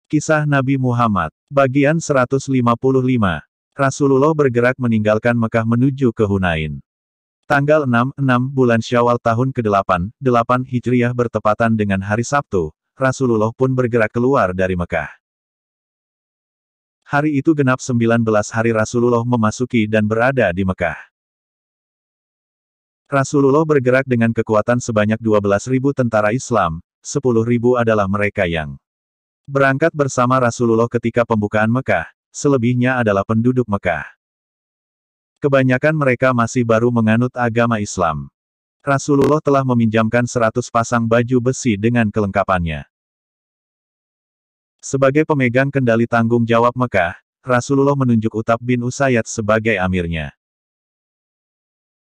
Kisah Nabi Muhammad, bagian 155. Rasulullah bergerak meninggalkan Mekah menuju ke Hunain. Tanggal 6 bulan Syawal tahun ke-8, 8 Hijriah bertepatan dengan hari Sabtu, Rasulullah pun bergerak keluar dari Mekah. Hari itu genap 19 hari Rasulullah memasuki dan berada di Mekah. Rasulullah bergerak dengan kekuatan sebanyak 12.000 tentara Islam, 10.000 adalah mereka yang berangkat bersama Rasulullah ketika pembukaan Mekah, selebihnya adalah penduduk Mekah. Kebanyakan mereka masih baru menganut agama Islam. Rasulullah telah meminjamkan 100 pasang baju besi dengan kelengkapannya. Sebagai pemegang kendali tanggung jawab Mekah, Rasulullah menunjuk Utab bin Usayyad sebagai amirnya.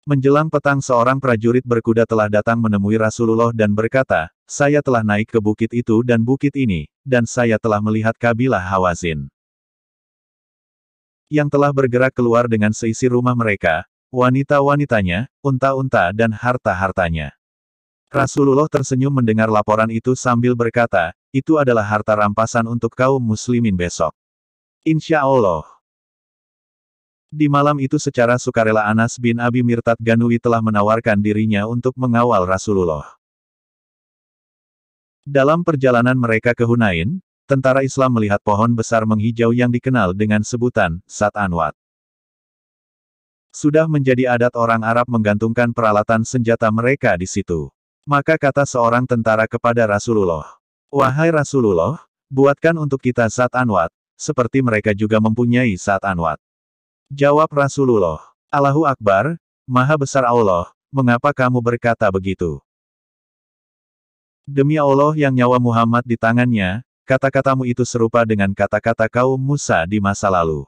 Menjelang petang seorang prajurit berkuda telah datang menemui Rasulullah dan berkata, "Saya telah naik ke bukit itu dan bukit ini, dan saya telah melihat kabilah Hawazin yang telah bergerak keluar dengan seisi rumah mereka, wanita-wanitanya, unta-unta dan harta-hartanya." Rasulullah tersenyum mendengar laporan itu sambil berkata, "Itu adalah harta rampasan untuk kaum muslimin besok. Insya Allah." Di malam itu secara sukarela Anas bin Abi Mirtad Ganui telah menawarkan dirinya untuk mengawal Rasulullah. Dalam perjalanan mereka ke Hunain, tentara Islam melihat pohon besar menghijau yang dikenal dengan sebutan Zat Anwat. Sudah menjadi adat orang Arab menggantungkan peralatan senjata mereka di situ. Maka kata seorang tentara kepada Rasulullah, "Wahai Rasulullah, buatkan untuk kita Zat Anwat, seperti mereka juga mempunyai Zat Anwat." Jawab Rasulullah, "Allahu Akbar, Maha Besar Allah, mengapa kamu berkata begitu? Demi Allah yang nyawa Muhammad di tangannya, kata-katamu itu serupa dengan kata-kata kaum Musa di masa lalu.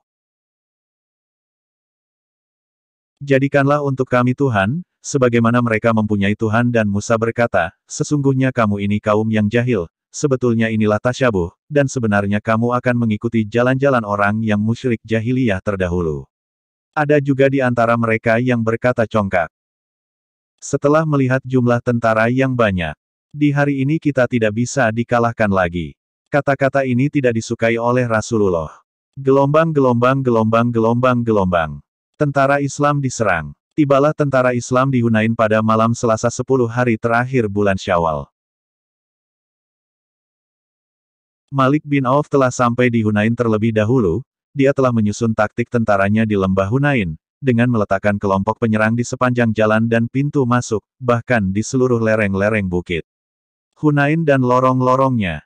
Jadikanlah untuk kami Tuhan, sebagaimana mereka mempunyai Tuhan." Dan Musa berkata, "Sesungguhnya kamu ini kaum yang jahil, sebetulnya inilah tasyabuh, dan sebenarnya kamu akan mengikuti jalan-jalan orang yang musyrik jahiliyah terdahulu." Ada juga di antara mereka yang berkata congkak. Setelah melihat jumlah tentara yang banyak, "Di hari ini kita tidak bisa dikalahkan lagi." Kata-kata ini tidak disukai oleh Rasulullah. Gelombang, gelombang, gelombang, gelombang, gelombang. Tentara Islam diserang. Tibalah tentara Islam di Hunain pada malam Selasa 10 hari terakhir bulan Syawal. Malik bin Auf telah sampai di Hunain terlebih dahulu. Dia telah menyusun taktik tentaranya di lembah Hunain, dengan meletakkan kelompok penyerang di sepanjang jalan dan pintu masuk, bahkan di seluruh lereng-lereng bukit Hunain dan lorong-lorongnya.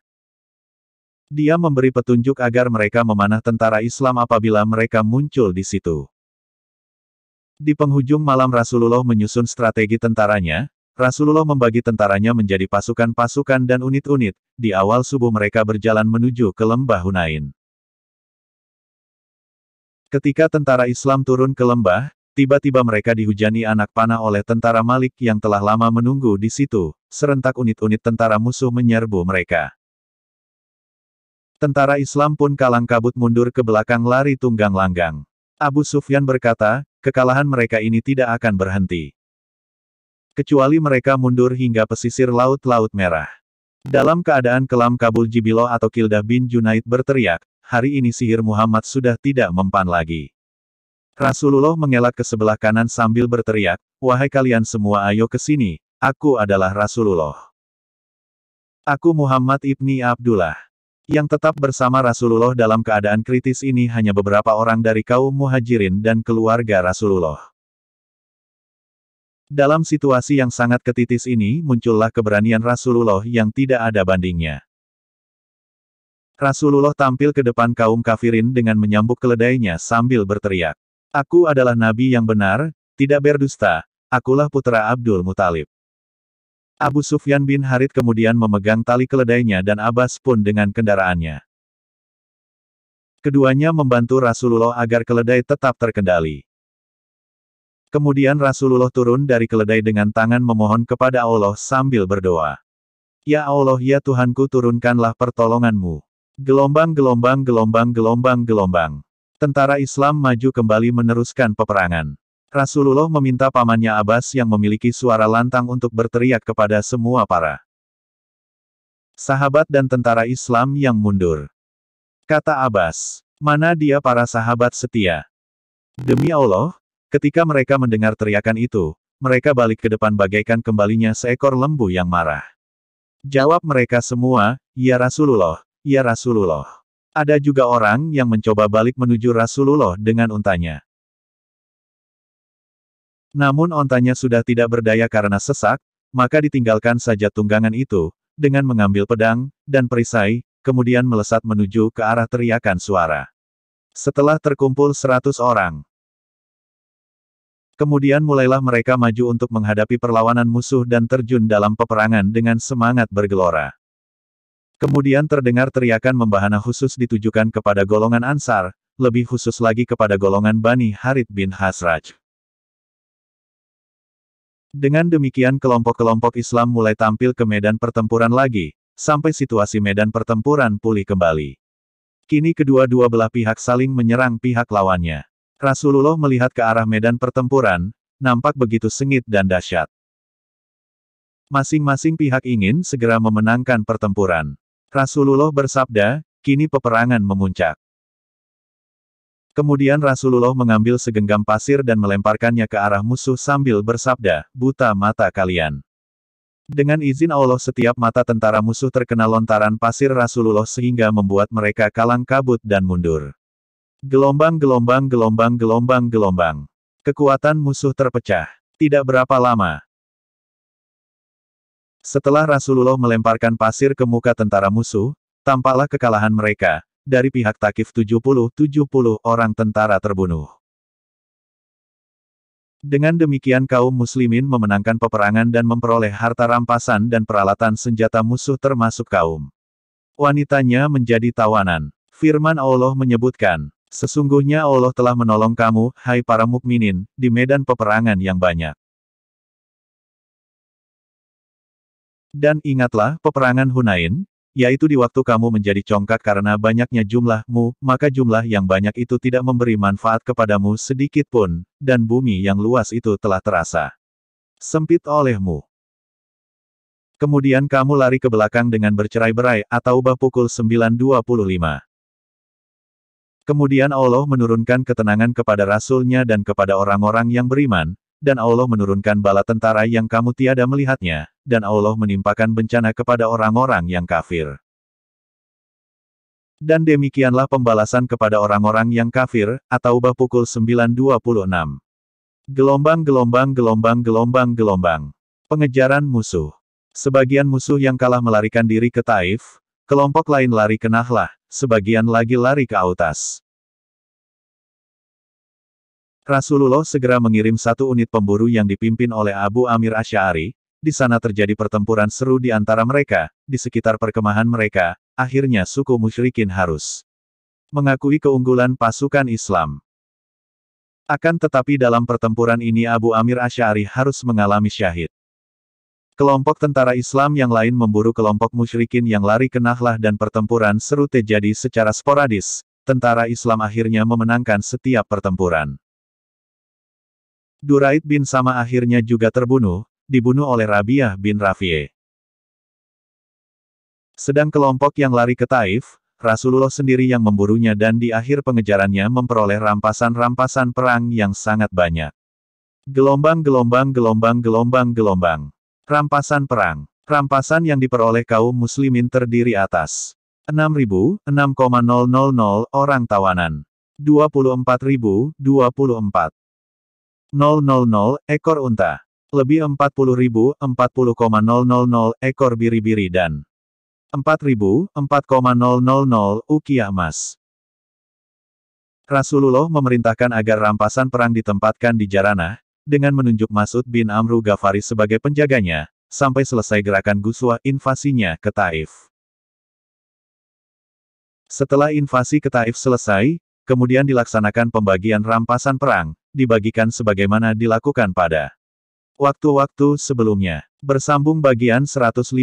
Dia memberi petunjuk agar mereka memanah tentara Islam apabila mereka muncul di situ. Di penghujung malam Rasulullah menyusun strategi tentaranya. Rasulullah membagi tentaranya menjadi pasukan-pasukan dan unit-unit. Di awal subuh mereka berjalan menuju ke lembah Hunain. Ketika tentara Islam turun ke lembah, tiba-tiba mereka dihujani anak panah oleh tentara Malik yang telah lama menunggu di situ. Serentak unit-unit tentara musuh menyerbu mereka. Tentara Islam pun kalang kabut mundur ke belakang lari tunggang langgang. Abu Sufyan berkata, kekalahan mereka ini tidak akan berhenti kecuali mereka mundur hingga pesisir Laut Merah. Dalam keadaan kelam Kabul Jibilo atau Kildah bin Junaid berteriak, "Hari ini sihir Muhammad sudah tidak mempan lagi." Rasulullah mengelak ke sebelah kanan sambil berteriak, "Wahai kalian semua, ayo ke sini, aku adalah Rasulullah. Aku Muhammad ibni Abdullah." Yang tetap bersama Rasulullah dalam keadaan kritis ini hanya beberapa orang dari kaum Muhajirin dan keluarga Rasulullah. Dalam situasi yang sangat ketitis ini muncullah keberanian Rasulullah yang tidak ada bandingnya. Rasulullah tampil ke depan kaum kafirin dengan menyambuk keledainya sambil berteriak, "Aku adalah Nabi yang benar, tidak berdusta, akulah putra Abdul Muthalib." Abu Sufyan bin Harits kemudian memegang tali keledainya dan Abbas pun dengan kendaraannya. Keduanya membantu Rasulullah agar keledai tetap terkendali. Kemudian Rasulullah turun dari keledai dengan tangan memohon kepada Allah sambil berdoa, "Ya Allah, ya Tuhanku, turunkanlah pertolongan-Mu." Gelombang, gelombang, gelombang, gelombang, gelombang. Tentara Islam maju kembali meneruskan peperangan. Rasulullah meminta pamannya Abbas yang memiliki suara lantang untuk berteriak kepada semua para sahabat dan tentara Islam yang mundur. Kata Abbas. Mana dia para sahabat setia? Demi Allah, ketika mereka mendengar teriakan itu, mereka balik ke depan bagaikan kembalinya seekor lembu yang marah. Jawab mereka semua, "Ya Rasulullah, ya Rasulullah." Ada juga orang yang mencoba balik menuju Rasulullah dengan untanya. Namun ontanya sudah tidak berdaya karena sesak, maka ditinggalkan saja tunggangan itu, dengan mengambil pedang dan perisai, kemudian melesat menuju ke arah teriakan suara. Setelah terkumpul 100 orang, kemudian mulailah mereka maju untuk menghadapi perlawanan musuh dan terjun dalam peperangan dengan semangat bergelora. Kemudian terdengar teriakan membahana khusus ditujukan kepada golongan Ansar, lebih khusus lagi kepada golongan Bani Harith bin Khazraj. Dengan demikian kelompok-kelompok Islam mulai tampil ke medan pertempuran lagi, sampai situasi medan pertempuran pulih kembali. Kini kedua-dua belah pihak saling menyerang pihak lawannya. Rasulullah melihat ke arah medan pertempuran, nampak begitu sengit dan dahsyat. Masing-masing pihak ingin segera memenangkan pertempuran. Rasulullah bersabda, "Kini peperangan memuncak." Kemudian Rasulullah mengambil segenggam pasir dan melemparkannya ke arah musuh sambil bersabda, "Buta mata kalian." Dengan izin Allah setiap mata tentara musuh terkena lontaran pasir Rasulullah sehingga membuat mereka kalang kabut dan mundur. Gelombang gelombang gelombang gelombang gelombang. Kekuatan musuh terpecah. Tidak berapa lama, setelah Rasulullah melemparkan pasir ke muka tentara musuh, tampaklah kekalahan mereka. Dari pihak Thaqif 70 orang tentara terbunuh. Dengan demikian kaum muslimin memenangkan peperangan dan memperoleh harta rampasan dan peralatan senjata musuh termasuk kaum wanitanya menjadi tawanan. Firman Allah menyebutkan, "Sesungguhnya Allah telah menolong kamu, hai para mukminin, di medan peperangan yang banyak." Dan ingatlah peperangan Hunain, yaitu di waktu kamu menjadi congkak karena banyaknya jumlahmu, maka jumlah yang banyak itu tidak memberi manfaat kepadamu sedikit pun, dan bumi yang luas itu telah terasa sempit olehmu. Kemudian kamu lari ke belakang dengan bercerai-berai, atau bah pukul 9.25. Kemudian Allah menurunkan ketenangan kepada Rasul-Nya dan kepada orang-orang yang beriman, dan Allah menurunkan bala tentara yang kamu tiada melihatnya, dan Allah menimpakan bencana kepada orang-orang yang kafir. Dan demikianlah pembalasan kepada orang-orang yang kafir, atau bah pukul 9.26. Gelombang gelombang gelombang gelombang gelombang. Pengejaran musuh. Sebagian musuh yang kalah melarikan diri ke Taif, kelompok lain lari ke Nahlah, sebagian lagi lari ke Autas. Rasulullah segera mengirim satu unit pemburu yang dipimpin oleh Abu Amir Asy'ari. Di sana terjadi pertempuran seru di antara mereka, di sekitar perkemahan mereka. Akhirnya suku musyrikin harus mengakui keunggulan pasukan Islam. Akan tetapi dalam pertempuran ini Abu Amir Asy'ari harus mengalami syahid. Kelompok tentara Islam yang lain memburu kelompok musyrikin yang lari ke Nahlah dan pertempuran seru terjadi secara sporadis. Tentara Islam akhirnya memenangkan setiap pertempuran. Duraid bin Sama akhirnya juga dibunuh oleh Rabi'ah bin Rafi'ah. Sedang kelompok yang lari ke Taif, Rasulullah sendiri yang memburunya dan di akhir pengejarannya memperoleh rampasan-rampasan perang yang sangat banyak. Gelombang gelombang gelombang gelombang gelombang. Rampasan perang. Rampasan yang diperoleh kaum muslimin terdiri atas 6.000, 6,000 orang tawanan. 24.024. 000 ekor unta. Lebih 40.000, 40,000 ekor biri-biri dan 4.000, 4,000 ukiah emas. Rasulullah memerintahkan agar rampasan perang ditempatkan di Jaranah, dengan menunjuk Mas'ud bin Amru Ghafari sebagai penjaganya, sampai selesai gerakan Ghuzwah invasinya ke Taif. Setelah invasi ke Taif selesai, kemudian dilaksanakan pembagian rampasan perang, dibagikan sebagaimana dilakukan pada waktu-waktu sebelumnya. Bersambung bagian 156.